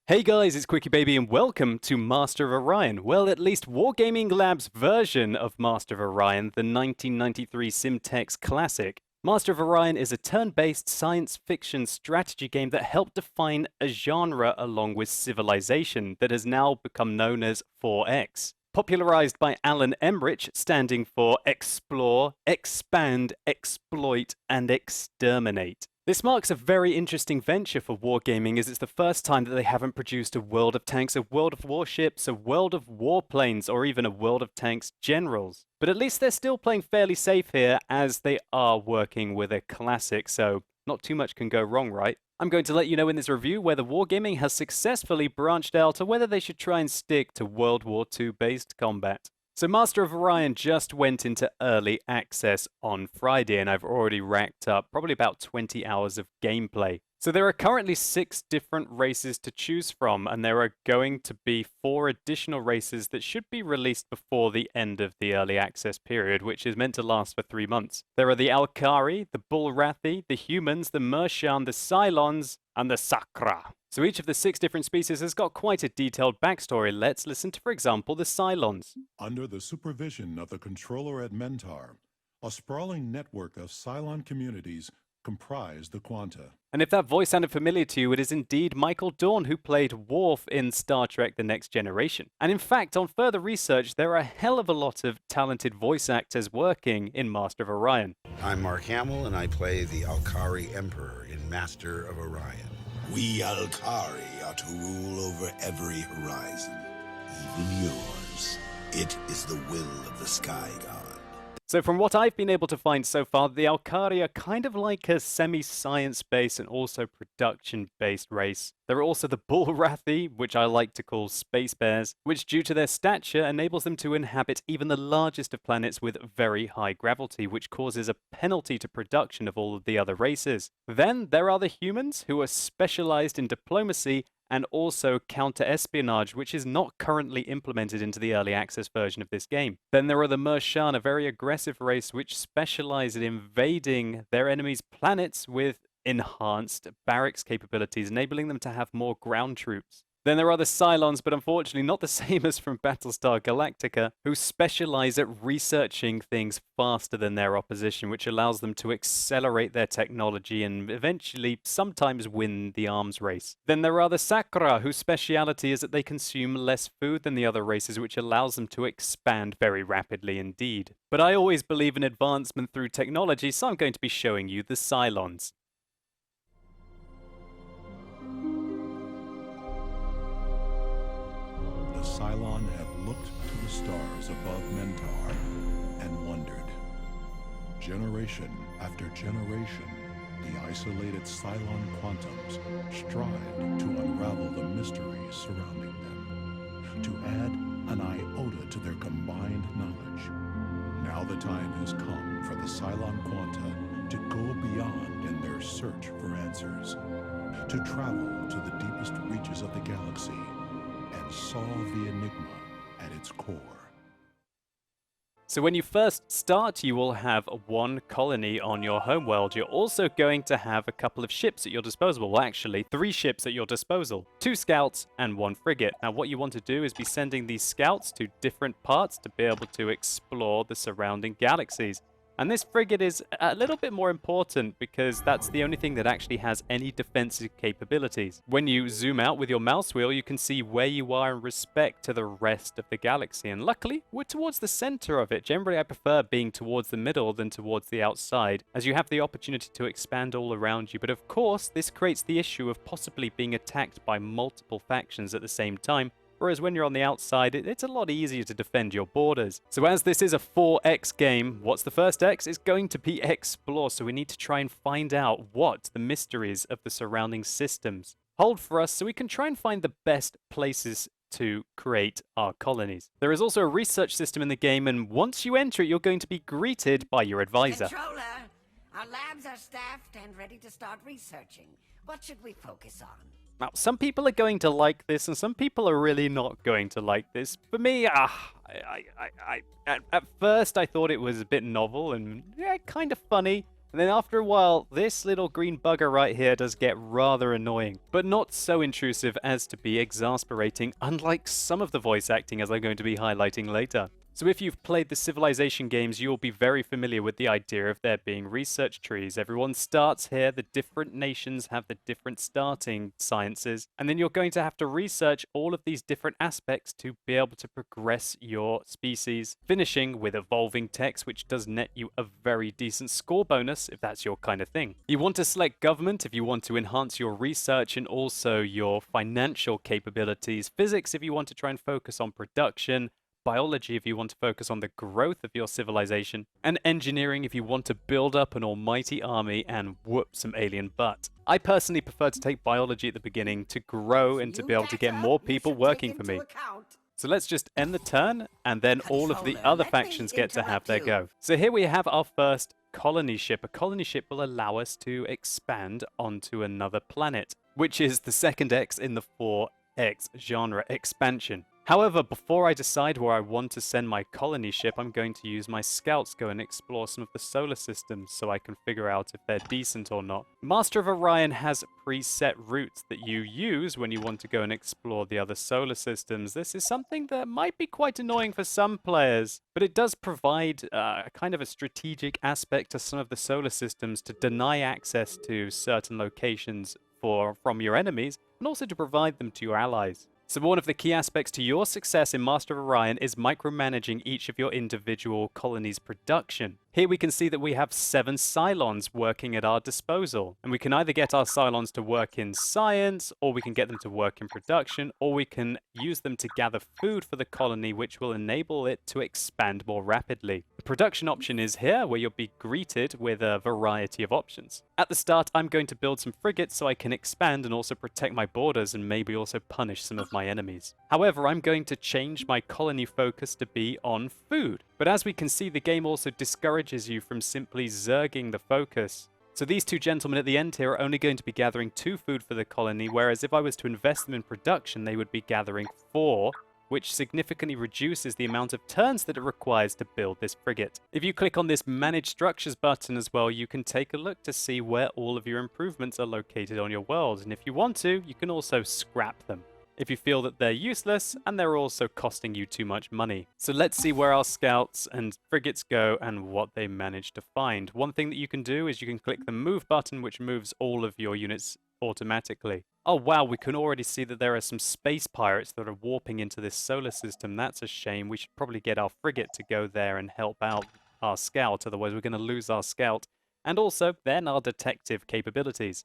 Hey guys, it's QuickyBaby and welcome to Master of Orion. Well, at least Wargaming Lab's version of Master of Orion, the 1993 Simtex classic. Master of Orion is a turn-based science fiction strategy game that helped define a genre along with Civilization that has now become known as 4X. Popularized by Alan Emrich, standing for Explore, Expand, Exploit, and Exterminate. This marks a very interesting venture for Wargaming, as it's the first time that they haven't produced a World of Tanks, a World of Warships, a World of Warplanes, or even a World of Tanks Generals. But at least they're still playing fairly safe here, as they are working with a classic, so not too much can go wrong, right? I'm going to let you know in this review whether Wargaming has successfully branched out or whether they should try and stick to World War II based combat. So Master of Orion just went into early access on Friday, and I've already racked up probably about 20 hours of gameplay. So there are currently 6 different races to choose from, and there are going to be 4 additional races that should be released before the end of the early access period, which is meant to last for 3 months. There are the Alkari, the Bullrathi, the Humans, the Mershan, the Cylons, and the Sakra. So each of the 6 different species has got quite a detailed backstory. Let's listen to, for example, the Cylons. Under the supervision of the controller at Mentar, a sprawling network of Cylon communities comprise the Quanta. And if that voice sounded familiar to you, it is indeed Michael Dorn, who played Worf in Star Trek The Next Generation. And in fact, on further research, there are a hell of a lot of talented voice actors working in Master of Orion. I'm Mark Hamill, and I play the Alkari Emperor in Master of Orion. We Alkari are to rule over every horizon, even yours. It is the will of the Sky God. So from what I've been able to find so far, the Alkari are kind of like a semi-science-based and also production-based race. There are also the Bullrathi, which I like to call space bears, which due to their stature enables them to inhabit even the largest of planets with very high gravity, which causes a penalty to production of all of the other races. Then there are the humans, who are specialized in diplomacy and also counter-espionage, which is not currently implemented into the early access version of this game. Then there are the Mershan, a very aggressive race which specialize in invading their enemies' planets with enhanced barracks capabilities, enabling them to have more ground troops. Then there are the Cylons, but unfortunately not the same as from Battlestar Galactica, who specialize at researching things faster than their opposition, which allows them to accelerate their technology and eventually sometimes win the arms race. Then there are the Sakra, whose speciality is that they consume less food than the other races, which allows them to expand very rapidly indeed. But I always believe in advancement through technology, so I'm going to be showing you the Cylons. The Cylon have looked to the stars above Mentar and wondered. Generation after generation, the isolated Cylon quantums strive to unravel the mysteries surrounding them, to add an iota to their combined knowledge. Now the time has come for the Cylon quanta to go beyond in their search for answers, to travel to the deepest reaches of the galaxy and solve the enigma at its core. So when you first start, you will have 1 colony on your homeworld. You're also going to have a couple of ships at your disposal. Well, actually, 3 ships at your disposal. 2 scouts and 1 frigate. Now, what you want to do is be sending these scouts to different parts to be able to explore the surrounding galaxies. And this frigate is a little bit more important because that's the only thing that actually has any defensive capabilities. When you zoom out with your mouse wheel, you can see where you are in respect to the rest of the galaxy. And luckily, we're towards the center of it. Generally, I prefer being towards the middle than towards the outside, as you have the opportunity to expand all around you. But of course, this creates the issue of possibly being attacked by multiple factions at the same time. Whereas when you're on the outside, it's a lot easier to defend your borders. So as this is a 4X game, what's the first X? It's going to be explore, so we need to try and find out what the mysteries of the surrounding systems hold for us so we can try and find the best places to create our colonies. There is also a research system in the game, and once you enter it, you're going to be greeted by your advisor. Controller, our labs are staffed and ready to start researching. What should we focus on? Now, some people are going to like this, and some people are really not going to like this. For me, at first I thought it was a bit novel and kind of funny. And then after a while, this little green bugger right here does get rather annoying, but not so intrusive as to be exasperating, unlike some of the voice acting as I'm going to be highlighting later. So if you've played the Civilization games, you'll be very familiar with the idea of there being research trees. Everyone starts here, the different nations have the different starting sciences, and then you're going to have to research all of these different aspects to be able to progress your species, finishing with evolving techs, which does net you a very decent score bonus if that's your kind of thing. You want to select government if you want to enhance your research and also your financial capabilities, physics if you want to try and focus on production, biology if you want to focus on the growth of your civilization, and engineering if you want to build up an almighty army and whoop some alien butt. I personally prefer to take biology at the beginning to grow and to be able to get more people working for me. So let's just end the turn, and then all of the other factions get to have their go. So here we have our first colony ship. A colony ship will allow us to expand onto another planet, which is the second X in the 4X genre expansion. However, before I decide where I want to send my colony ship, I'm going to use my scouts go and explore some of the solar systems so I can figure out if they're decent or not. Master of Orion has preset routes that you use when you want to go and explore the other solar systems. This is something that might be quite annoying for some players, but it does provide kind of a strategic aspect to some of the solar systems to deny access to certain locations from your enemies, and also to provide them to your allies. So one of the key aspects to your success in Master of Orion is micromanaging each of your individual colonies' production. Here we can see that we have 7 Cylons working at our disposal, and we can either get our Cylons to work in science, or we can get them to work in production, or we can use them to gather food for the colony, which will enable it to expand more rapidly. The production option is here, where you'll be greeted with a variety of options. At the start, I'm going to build some frigates so I can expand and also protect my borders and maybe also punish some of my enemies. However, I'm going to change my colony focus to be on food. But as we can see, the game also discourages you from simply zerging the focus. So these two gentlemen at the end here are only going to be gathering 2 food for the colony, whereas if I was to invest them in production, they would be gathering 4, which significantly reduces the amount of turns that it requires to build this frigate. If you click on this Manage Structures button as well, you can take a look to see where all of your improvements are located on your world, and if you want to, you can also scrap them if you feel that they're useless and they're also costing you too much money. So let's see where our scouts and frigates go and what they manage to find. One thing that you can do is you can click the move button, which moves all of your units automatically. Oh wow, we can already see that there are some space pirates that are warping into this solar system. That's a shame. We should probably get our frigate to go there and help out our scout, otherwise we're going to lose our scout and also then our detective capabilities.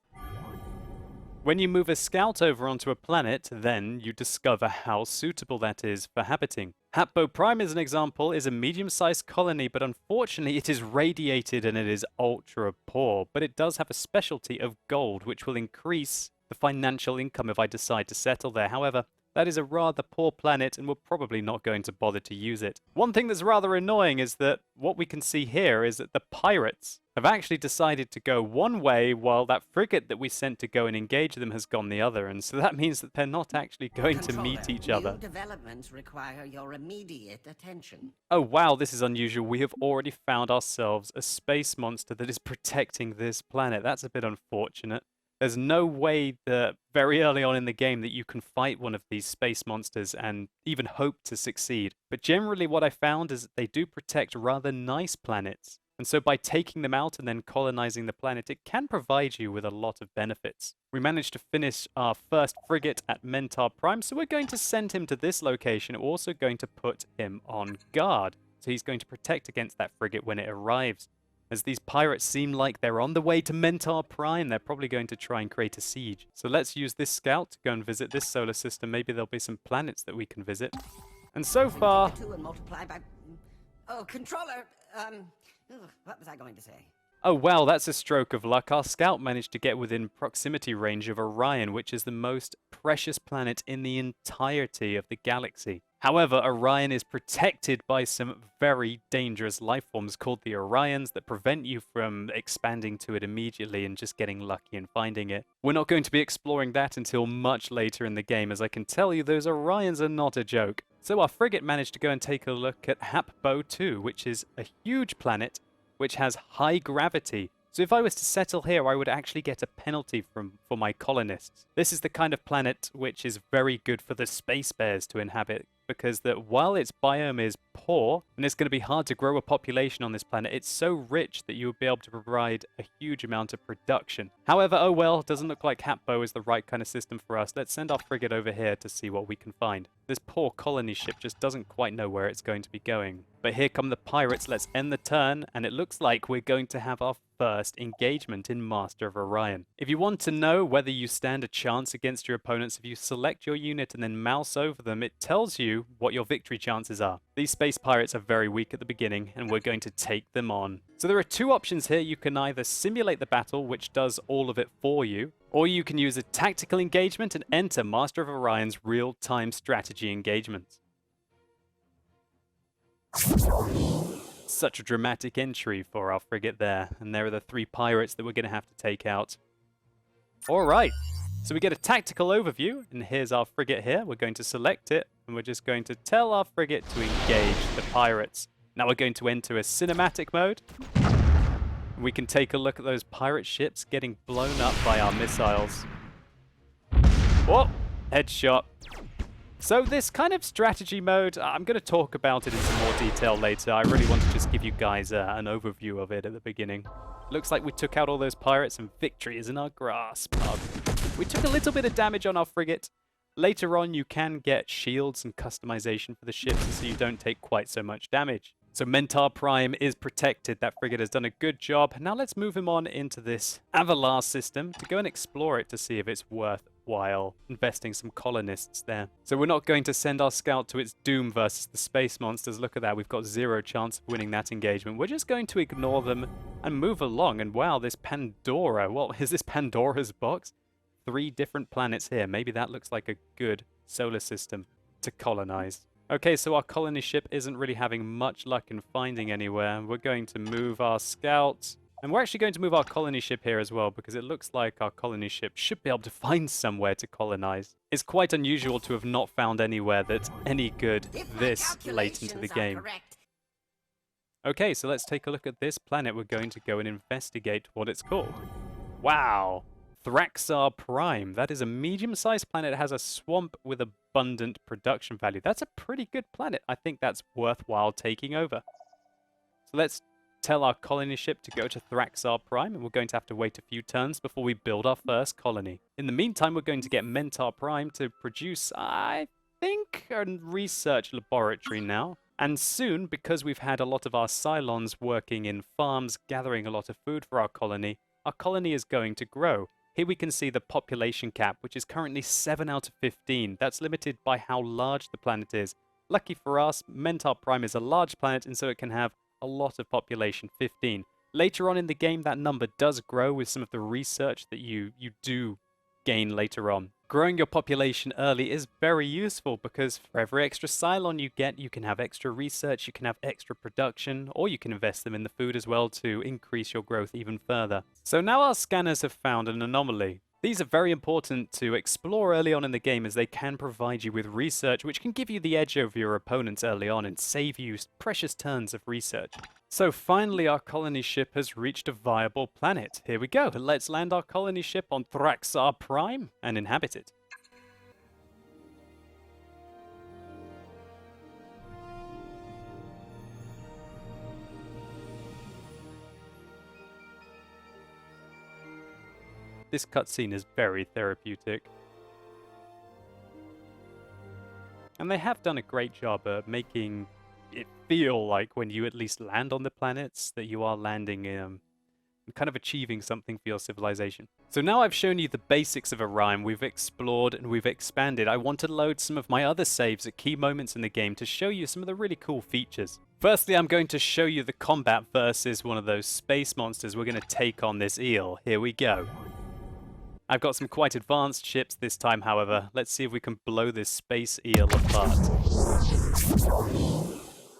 When you move a scout over onto a planet, then you discover how suitable that is for habiting. Hatbo Prime, as an example, is a medium-sized colony, but unfortunately it is radiated and it is ultra poor. But it does have a specialty of gold, which will increase the financial income if I decide to settle there. However, that is a rather poor planet and we're probably not going to bother to use it. One thing that's rather annoying is that what we can see here is that the pirates have actually decided to go one way while that frigate that we sent to go and engage them has gone the other, and so that means that they're not actually going to meet each other. New developments require your immediate attention. Oh wow, this is unusual. We have already found ourselves a space monster that is protecting this planet. That's a bit unfortunate. There's no way that very early on in the game that you can fight one of these space monsters and even hope to succeed. But generally what I found is that they do protect rather nice planets. And so by taking them out and then colonizing the planet, it can provide you with a lot of benefits. We managed to finish our first frigate at Mentar Prime, so we're going to send him to this location. We're also going to put him on guard. So he's going to protect against that frigate when it arrives. As these pirates seem like they're on the way to Mentar Prime, they're probably going to try and create a siege. So let's use this scout to go and visit this solar system. Maybe there'll be some planets that we can visit. And so far... Oh, controller, what was I going to say? Oh wow, that's a stroke of luck. Our scout managed to get within proximity range of Orion, which is the most precious planet in the entirety of the galaxy. However, Orion is protected by some very dangerous life forms called the Orions that prevent you from expanding to it immediately and just getting lucky and finding it. We're not going to be exploring that until much later in the game, as I can tell you those Orions are not a joke. So our frigate managed to go and take a look at Hatbo 2, which is a huge planet which has high gravity, So if I was to settle here, I would actually get a penalty for my colonists. This is the kind of planet which is very good for the space bears to inhabit, because that while its biome is poor, and it's going to be hard to grow a population on this planet, it's so rich that you would be able to provide a huge amount of production. However, oh well, doesn't look like Hatbo is the right kind of system for us. Let's send our frigate over here to see what we can find. This poor colony ship just doesn't quite know where it's going to be going. But here come the pirates. Let's end the turn, and it looks like we're going to have our first engagement in Master of Orion. If you want to know whether you stand a chance against your opponents, if you select your unit and then mouse over them, it tells you what your victory chances are. These space pirates are very weak at the beginning, and we're going to take them on. So there are two options here. You can either simulate the battle, which does all of it for you, or you can use a tactical engagement and enter Master of Orion's real-time strategy engagement. Such a dramatic entry for our frigate there, and there are the three pirates that we're going to have to take out. Alright, so we get a tactical overview, and here's our frigate here. We're going to select it, and we're just going to tell our frigate to engage the pirates. Now we're going to enter a cinematic mode. We can take a look at those pirate ships getting blown up by our missiles. Oh, headshot. So this kind of strategy mode, I'm going to talk about it in some more detail later. I really want to just give you guys an overview of it at the beginning. Looks like we took out all those pirates and victory is in our grasp. We took a little bit of damage on our frigate. Later on, you can get shields and customization for the ships so you don't take quite so much damage. So Mentar Prime is protected. That frigate has done a good job. Now let's move him on into this Avalar system to go and explore it to see if it's worthwhile investing some colonists there. So we're not going to send our scout to its doom versus the space monsters. Look at that. We've got 0 chance of winning that engagement. We're just going to ignore them and move along. And wow, this Pandora. What is this Pandora's box? 3 different planets here. Maybe that looks like a good solar system to colonize. Okay, so our colony ship isn't really having much luck in finding anywhere. We're going to move our scout. And we're actually going to move our colony ship here as well, because it looks like our colony ship should be able to find somewhere to colonize. It's quite unusual to have not found anywhere that's any good this late into the game. Okay, so let's take a look at this planet. We're going to go and investigate what it's called. Wow! Thraxar Prime. That is a medium-sized planet. It has a swamp with abundant production value. That's a pretty good planet. I think that's worthwhile taking over. So let's tell our colony ship to go to Thraxar Prime, and we're going to have to wait a few turns before we build our first colony. In the meantime, we're going to get Mentar Prime to produce, I think, a research laboratory now. And soon, because we've had a lot of our Cylons working in farms, gathering a lot of food for our colony is going to grow. Here we can see the population cap, which is currently 7 out of 15. That's limited by how large the planet is. Lucky for us, Mentar Prime is a large planet, and so it can have a lot of population, 15. Later on in the game, that number does grow with some of the research that you do gain later on. Growing your population early is very useful because for every extra Cylon you get, you can have extra research, you can have extra production, or you can invest them in the food as well to increase your growth even further. So now our scanners have found an anomaly. These are very important to explore early on in the game as they can provide you with research which can give you the edge over your opponents early on and save you precious turns of research. So finally our colony ship has reached a viable planet. Here we go. Let's land our colony ship on Thraxar Prime and inhabit it. This cutscene is very therapeutic. And they have done a great job at making it feel like when you at least land on the planets that you are landing in kind of achieving something for your civilization. So now I've shown you the basics of Orion, we've explored and we've expanded. I want to load some of my other saves at key moments in the game to show you some of the really cool features. Firstly, I'm going to show you the combat versus one of those space monsters. We're going to take on this eel. Here we go. I've got some quite advanced ships this time, however. Let's see if we can blow this space eel apart.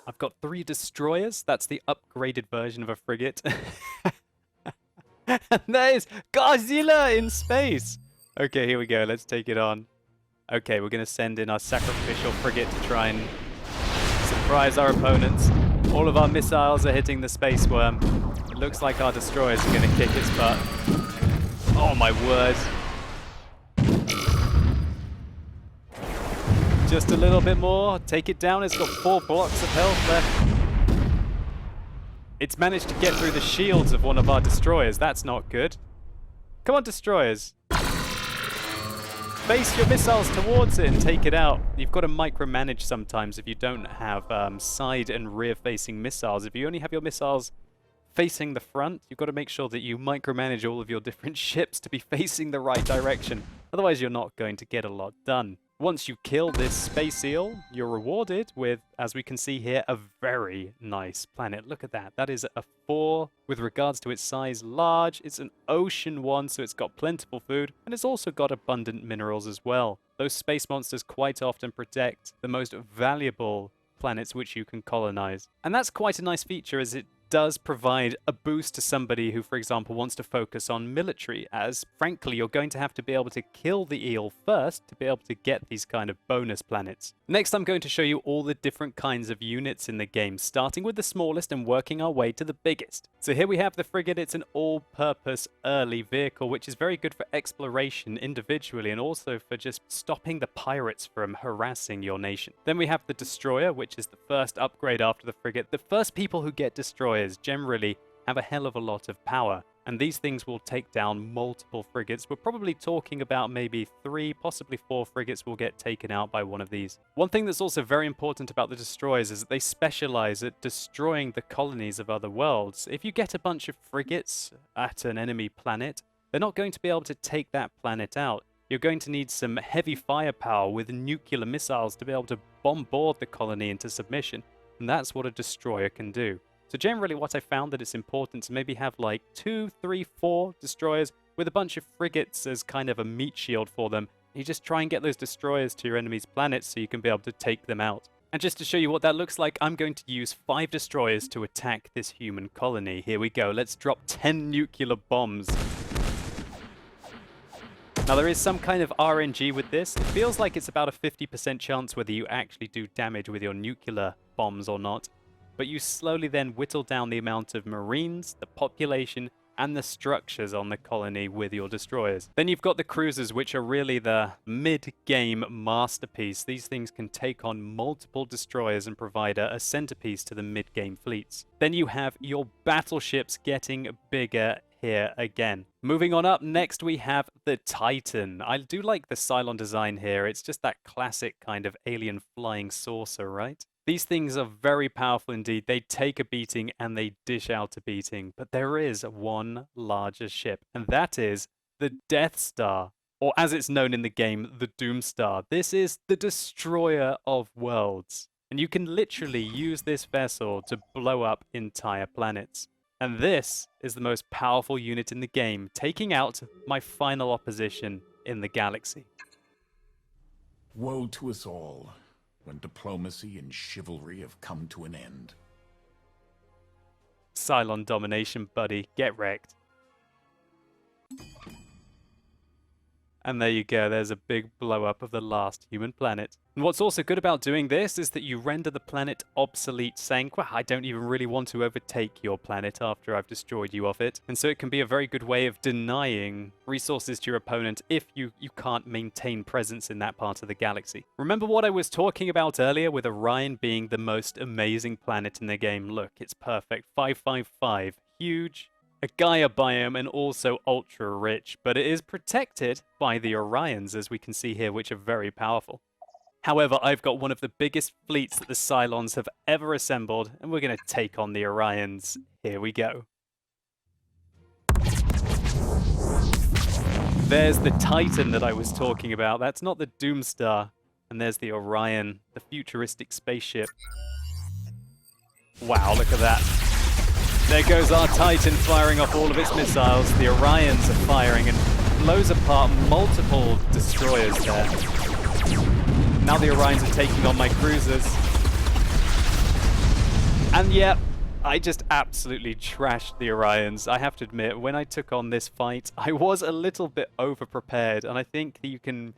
I've got 3 destroyers. That's the upgraded version of a frigate. And there is Godzilla in space. Okay, here we go. Let's take it on. Okay, we're going to send in our sacrificial frigate to try and surprise our opponents. All of our missiles are hitting the space worm. It looks like our destroyers are going to kick its butt. Oh my word. Just a little bit more. Take it down. It's got 4 blocks of health left. It's managed to get through the shields of one of our destroyers. That's not good. Come on, destroyers. Face your missiles towards it and take it out. You've got to micromanage sometimes if you don't have side and rear-facing missiles. If you only have your missiles facing the front, you've got to make sure that you micromanage all of your different ships to be facing the right direction. Otherwise, you're not going to get a lot done. Once you kill this space eel, you're rewarded with, as we can see here, a very nice planet. Look at that. That is a 4 with regards to its size, large. It's an ocean one, so it's got plentiful food, and it's also got abundant minerals as well. Those space monsters quite often protect the most valuable planets which you can colonize. And that's quite a nice feature, as it does provide a boost to somebody who, for example, wants to focus on military, as frankly, you're going to have to be able to kill the eel first to be able to get these kind of bonus planets. Next, I'm going to show you all the different kinds of units in the game, starting with the smallest and working our way to the biggest. So here we have the frigate. It's an all-purpose early vehicle, which is very good for exploration individually and also for just stopping the pirates from harassing your nation. Then we have the destroyer, which is the first upgrade after the frigate. The first people who get destroyers generally have a hell of a lot of power, and these things will take down multiple frigates. We're probably talking about maybe 3, possibly 4 frigates will get taken out by one of these. One thing that's also very important about the destroyers is that they specialize at destroying the colonies of other worlds. If you get a bunch of frigates at an enemy planet, they're not going to be able to take that planet out. You're going to need some heavy firepower with nuclear missiles to be able to bombard the colony into submission, and that's what a destroyer can do. So generally what I found that it's important to maybe have like 2, 3, 4 destroyers with a bunch of frigates as kind of a meat shield for them. You just try and get those destroyers to your enemy's planets so you can be able to take them out. And just to show you what that looks like, I'm going to use 5 destroyers to attack this human colony. Here we go. Let's drop 10 nuclear bombs. Now there is some kind of RNG with this. It feels like it's about a 50% chance whether you actually do damage with your nuclear bombs or not. But you slowly then whittle down the amount of marines, the population, and the structures on the colony with your destroyers. Then you've got the cruisers, which are really the mid-game masterpiece. These things can take on multiple destroyers and provide a centerpiece to the mid-game fleets. Then you have your battleships getting bigger here again. Moving on up, next we have the Titan. I do like the Cylon design here. It's just that classic kind of alien flying saucer, right? These things are very powerful indeed. They take a beating and they dish out a beating. But there is one larger ship, and that is the Death Star, or as it's known in the game, the Doomstar. This is the destroyer of worlds. And you can literally use this vessel to blow up entire planets. And this is the most powerful unit in the game, taking out my final opposition in the galaxy. Woe to us all, when diplomacy and chivalry have come to an end. Cylon domination, buddy. Get wrecked. And there you go, there's a big blow up of the last human planet. And what's also good about doing this is that you render the planet obsolete, saying, well, I don't even really want to overtake your planet after I've destroyed you off it. And so it can be a very good way of denying resources to your opponent if you can't maintain presence in that part of the galaxy. Remember what I was talking about earlier with Orion being the most amazing planet in the game? Look, it's perfect. 555, huge. A Gaia biome and also ultra rich, but it is protected by the Orions, as we can see here, which are very powerful. However, I've got one of the biggest fleets that the Cylons have ever assembled, and we're going to take on the Orions. Here we go. There's the Titan that I was talking about. That's not the Doomstar. And there's the Orion, the futuristic spaceship. Wow, look at that. There goes our Titan firing off all of its missiles. The Orions are firing and blows apart multiple destroyers there. Now the Orions are taking on my cruisers. And yep, I just absolutely trashed the Orions. I have to admit, when I took on this fight, I was a little bit over-prepared. And I think that you can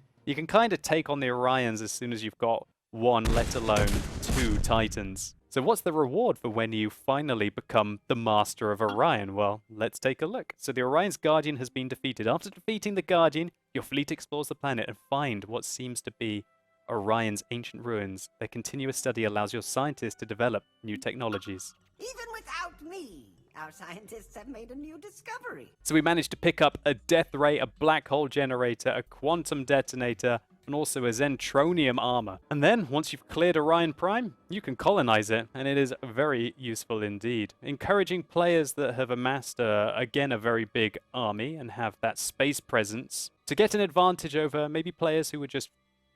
kind of take on the Orions as soon as you've got 1, let alone 2 Titans. So what's the reward for when you finally become the Master of Orion? Well, let's take a look. So the Orion's Guardian has been defeated. After defeating the Guardian, your fleet explores the planet and find what seems to be Orion's ancient ruins. Their continuous study allows your scientists to develop new technologies. Even without me, our scientists have made a new discovery. So we managed to pick up a death ray, a black hole generator, a quantum detonator, and also a Zentronium armor. And then, once you've cleared Orion Prime, you can colonize it, and it is very useful indeed. Encouraging players that have amassed, again, a very big army and have that space presence to get an advantage over maybe players who were just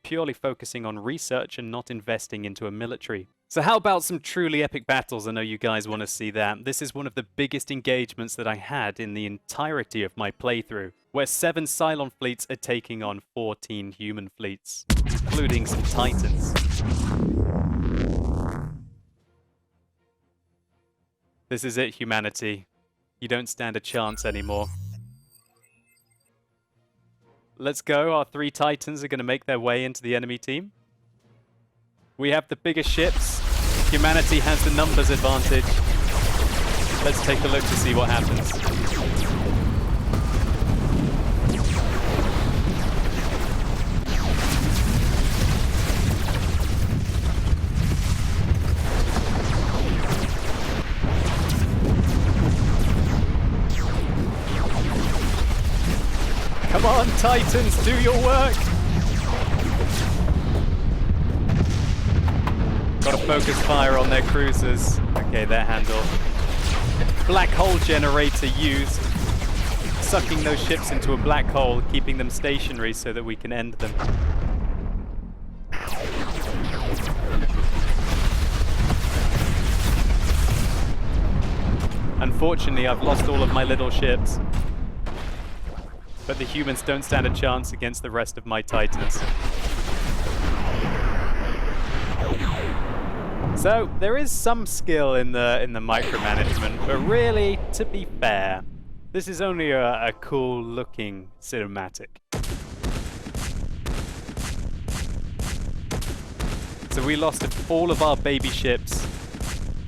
purely focusing on research and not investing into a military. So how about some truly epic battles? I know you guys want to see that. This is one of the biggest engagements that I had in the entirety of my playthrough, where 7 Cylon fleets are taking on 14 human fleets, including some Titans. This is it, humanity. You don't stand a chance anymore. Let's go. Our 3 Titans are going to make their way into the enemy team. We have the bigger ships. Humanity has the numbers advantage. Let's take a look to see what happens. Come on, Titans, do your work! Gotta focus fire on their cruisers. Okay, they're handled. Black hole generator used. Sucking those ships into a black hole, keeping them stationary so that we can end them. Unfortunately, I've lost all of my little ships. But the humans don't stand a chance against the rest of my Titans. So there is some skill in the micromanagement, but really, to be fair, this is only a cool looking cinematic. So we lost all of our baby ships,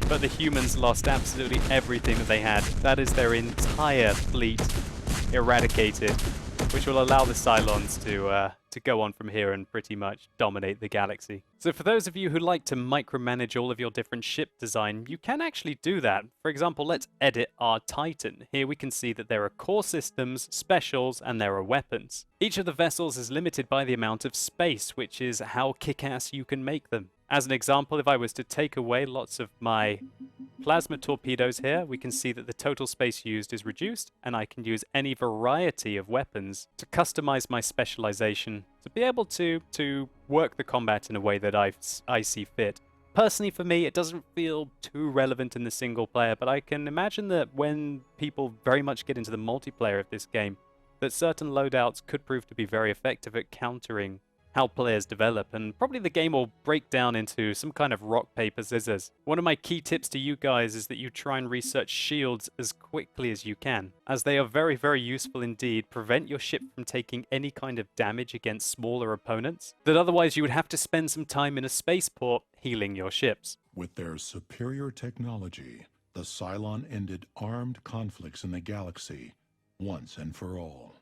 but the humans lost absolutely everything that they had. That is their entire fleet eradicated, which will allow the Cylons to go on from here and pretty much dominate the galaxy. So for those of you who like to micromanage all of your different ship design, you can actually do that. For example, let's edit our Titan. Here we can see that there are core systems, specials, and there are weapons. Each of the vessels is limited by the amount of space, which is how kick-ass you can make them. As an example, if I was to take away lots of my plasma torpedoes here, we can see that the total space used is reduced, and I can use any variety of weapons to customize my specialization to be able to work the combat in a way that I see fit. Personally, for me, it doesn't feel too relevant in the single player, but I can imagine that when people very much get into the multiplayer of this game, that certain loadouts could prove to be very effective at countering how players develop, and probably the game will break down into some kind of rock, paper, scissors. One of my key tips to you guys is that you try and research shields as quickly as you can, as they are very, very useful indeed. Prevent your ship from taking any kind of damage against smaller opponents, that otherwise you would have to spend some time in a spaceport healing your ships. With their superior technology, the Cylon ended armed conflicts in the galaxy once and for all.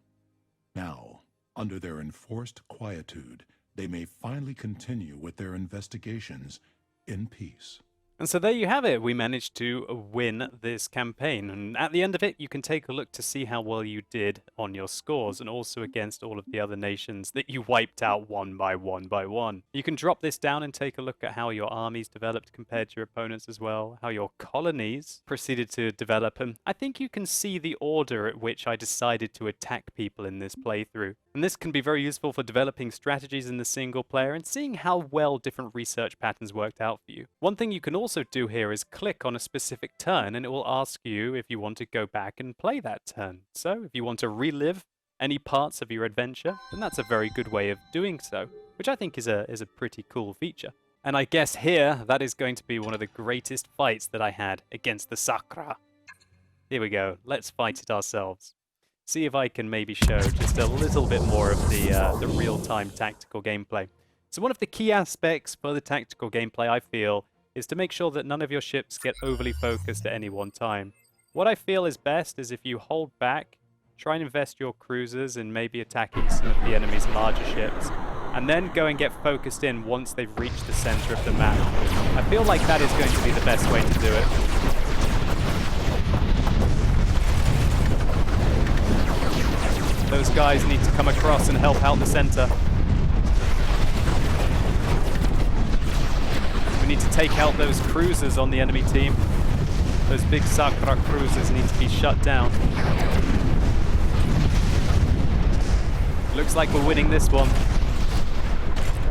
Now, under their enforced quietude, they may finally continue with their investigations in peace. And so there you have it. We managed to win this campaign. And at the end of it, you can take a look to see how well you did on your scores and also against all of the other nations that you wiped out one by one. You can drop this down and take a look at how your armies developed compared to your opponents as well, how your colonies proceeded to develop. And I think you can see the order at which I decided to attack people in this playthrough. And this can be very useful for developing strategies in the single player and seeing how well different research patterns worked out for you. One thing you can also do here is click on a specific turn and it will ask you if you want to go back and play that turn. So if you want to relive any parts of your adventure, then that's a very good way of doing so, which I think is a pretty cool feature. And I guess here, that is going to be one of the greatest fights that I had against the Sakra. Here we go. Let's fight it ourselves. See if I can maybe show just a little bit more of the real-time tactical gameplay. So one of the key aspects for the tactical gameplay, I feel, is to make sure that none of your ships get overly focused at any one time. What I feel is best is if you hold back, try and invest your cruisers in maybe attacking some of the enemy's larger ships, and then go and get focused in once they've reached the center of the map. I feel like that is going to be the best way to do it. Those guys need to come across and help out the center. We need to take out those cruisers on the enemy team. Those big Sakura cruisers need to be shut down. Looks like we're winning this one.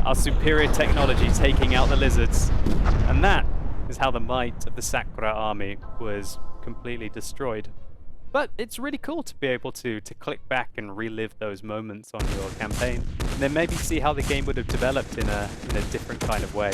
Our superior technology taking out the lizards. And that is how the might of the Sakura army was completely destroyed. But it's really cool to be able to click back and relive those moments on your campaign, and then maybe see how the game would have developed in a different kind of way.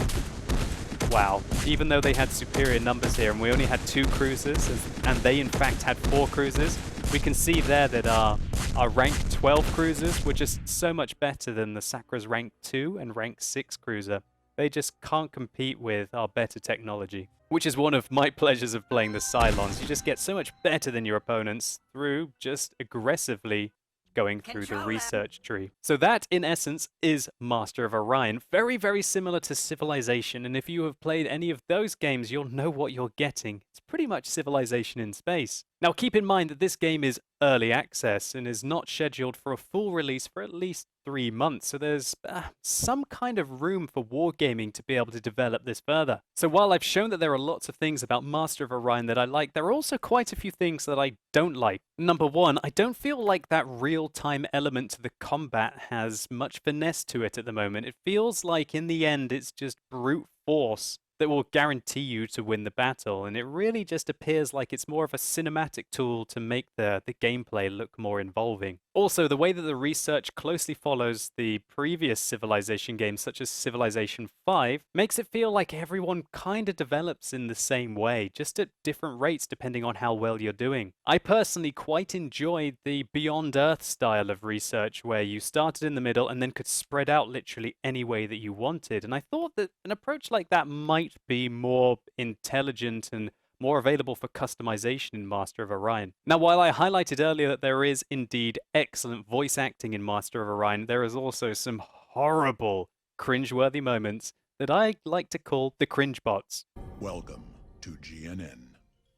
Wow, even though they had superior numbers here and we only had 2 cruisers, and they in fact had 4 cruisers, we can see there that our rank 12 cruisers were just so much better than the Sakura's rank 2 and rank 6 cruiser. They just can't compete with our better technology. Which is one of my pleasures of playing the Cylons. You just get so much better than your opponents through just aggressively going through the research tree. So that, in essence, is Master of Orion. Very, very similar to Civilization, and if you have played any of those games, you'll know what you're getting. It's pretty much Civilization in space. Now, keep in mind that this game is early access and is not scheduled for a full release for at least 3 months, so there's some kind of room for Wargaming to be able to develop this further. So while I've shown that there are lots of things about Master of Orion that I like, there are also quite a few things that I don't like. Number one, I don't feel like that real-time element to the combat has much finesse to it at the moment. It feels like in the end it's just brute force that will guarantee you to win the battle, and it really just appears like it's more of a cinematic tool to make the gameplay look more involving. Also, the way that the research closely follows the previous Civilization games, such as Civilization 5, makes it feel like everyone kind of develops in the same way, just at different rates depending on how well you're doing. I personally quite enjoyed the Beyond Earth style of research, where you started in the middle and then could spread out literally any way that you wanted, and I thought that an approach like that might be more intelligent and more available for customization in Master of Orion. Now, while I highlighted earlier that there is indeed excellent voice acting in Master of Orion, there is also some horrible, cringeworthy moments that I like to call the cringe bots. Welcome to GNN,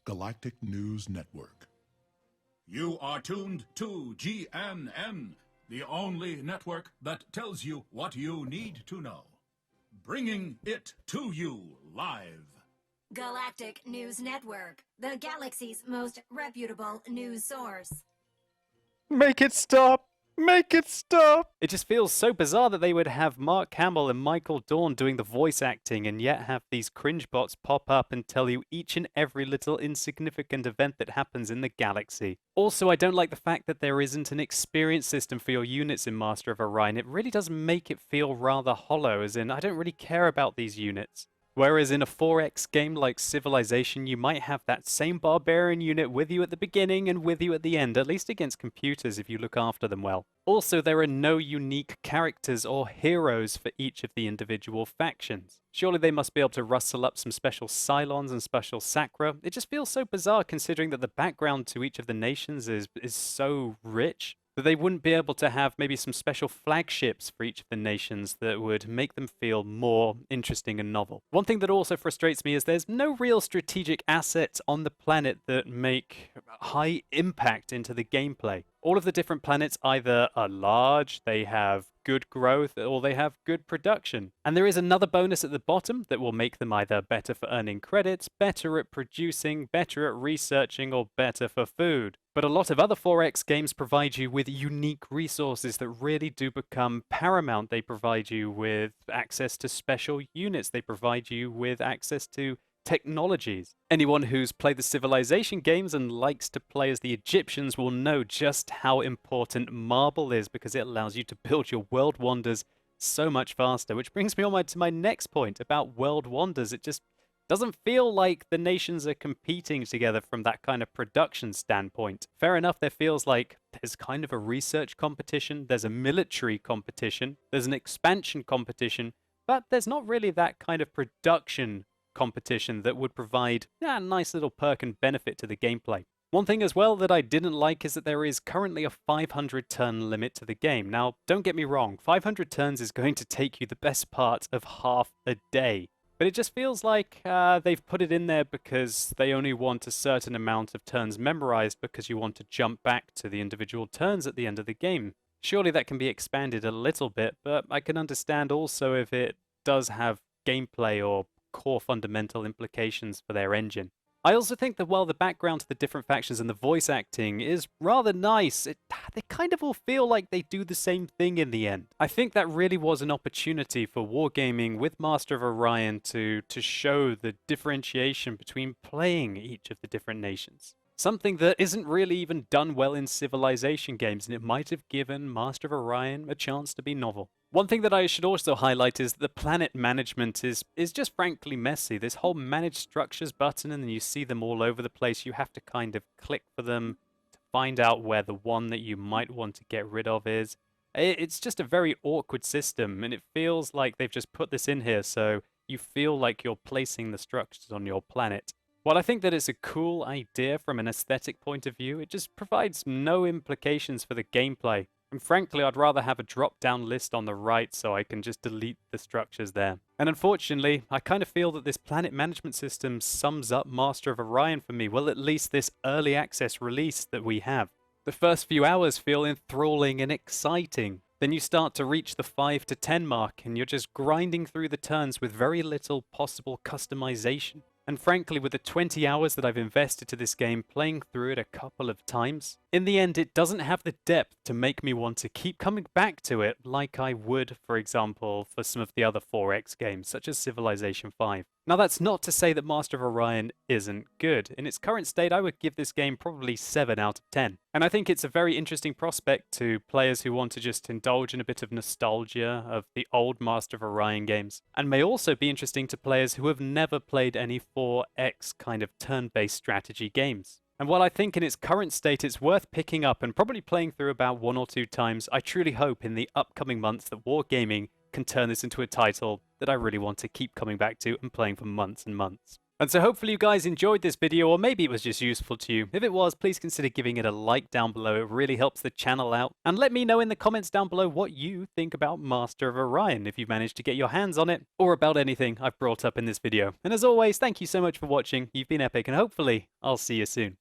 Galactic News Network. You are tuned to GNN, the only network that tells you what you need to know. Bringing it to you live. Galactic News Network, the galaxy's most reputable news source. Make it stop! Make it stop! It just feels so bizarre that they would have Mark Hamill and Michael Dorn doing the voice acting and yet have these cringe bots pop up and tell you each and every little insignificant event that happens in the galaxy. Also, I don't like the fact that there isn't an experience system for your units in Master of Orion. It really does make it feel rather hollow, as in I don't really care about these units. Whereas in a 4X game like Civilization, you might have that same barbarian unit with you at the beginning and with you at the end, at least against computers if you look after them well. Also, there are no unique characters or heroes for each of the individual factions. Surely they must be able to rustle up some special Cylons and special Sakura. It just feels so bizarre considering that the background to each of the nations is so rich, that they wouldn't be able to have maybe some special flagships for each of the nations that would make them feel more interesting and novel. One thing that also frustrates me is there's no real strategic assets on the planet that make high impact into the gameplay. All of the different planets either are large, they have good growth, or they have good production. And there is another bonus at the bottom that will make them either better for earning credits, better at producing, better at researching, or better for food. But a lot of other 4X games provide you with unique resources that really do become paramount. They provide you with access to special units. They provide you with access to technologies. Anyone who's played the Civilization games and likes to play as the Egyptians will know just how important marble is, because it allows you to build your world wonders so much faster. Which brings me on to my next point about world wonders. It just doesn't feel like the nations are competing together from that kind of production standpoint. Fair enough, there feels like there's kind of a research competition, there's a military competition, there's an expansion competition, but there's not really that kind of production competition that would provide a nice little perk and benefit to the gameplay. One thing as well that I didn't like is that there is currently a 500 turn limit to the game. Now, don't get me wrong, 500 turns is going to take you the best part of half a day. But it just feels like they've put it in there because they only want a certain amount of turns memorized because you want to jump back to the individual turns at the end of the game. Surely that can be expanded a little bit, but I can understand also if it does have gameplay or core fundamental implications for their engine. I also think that while the background to the different factions and the voice acting is rather nice, they kind of all feel like they do the same thing in the end. I think that really was an opportunity for Wargaming with Master of Orion to show the differentiation between playing each of the different nations. Something that isn't really even done well in Civilization games, and it might have given Master of Orion a chance to be novel. One thing that I should also highlight is that the planet management is just frankly messy. This whole manage structures button, and then you see them all over the place. You have to kind of click for them to find out where the one that you might want to get rid of is. It's just a very awkward system, and it feels like they've just put this in here so you feel like you're placing the structures on your planet. While I think that it's a cool idea from an aesthetic point of view, it just provides no implications for the gameplay. And frankly, I'd rather have a drop-down list on the right so I can just delete the structures there. And unfortunately, I kind of feel that this planet management system sums up Master of Orion for me, well, at least this early access release that we have. The first few hours feel enthralling and exciting. Then you start to reach the 5 to 10 mark and you're just grinding through the turns with very little possible customization. And frankly, with the 20 hours that I've invested to this game, playing through it a couple of times, in the end it doesn't have the depth to make me want to keep coming back to it like I would, for example, for some of the other 4X games, such as Civilization 5. Now that's not to say that Master of Orion isn't good. In its current state, I would give this game probably 7 out of 10. And I think it's a very interesting prospect to players who want to just indulge in a bit of nostalgia of the old Master of Orion games, and may also be interesting to players who have never played any 4X kind of turn-based strategy games. And while I think in its current state it's worth picking up and probably playing through about 1 or 2 times, I truly hope in the upcoming months that Wargaming can turn this into a title that I really want to keep coming back to and playing for months and months. And so hopefully you guys enjoyed this video, or maybe it was just useful to you. If it was, please consider giving it a like down below. It really helps the channel out. And let me know in the comments down below what you think about Master of Orion, if you've managed to get your hands on it, or about anything I've brought up in this video. And as always, thank you so much for watching. You've been epic, and hopefully I'll see you soon.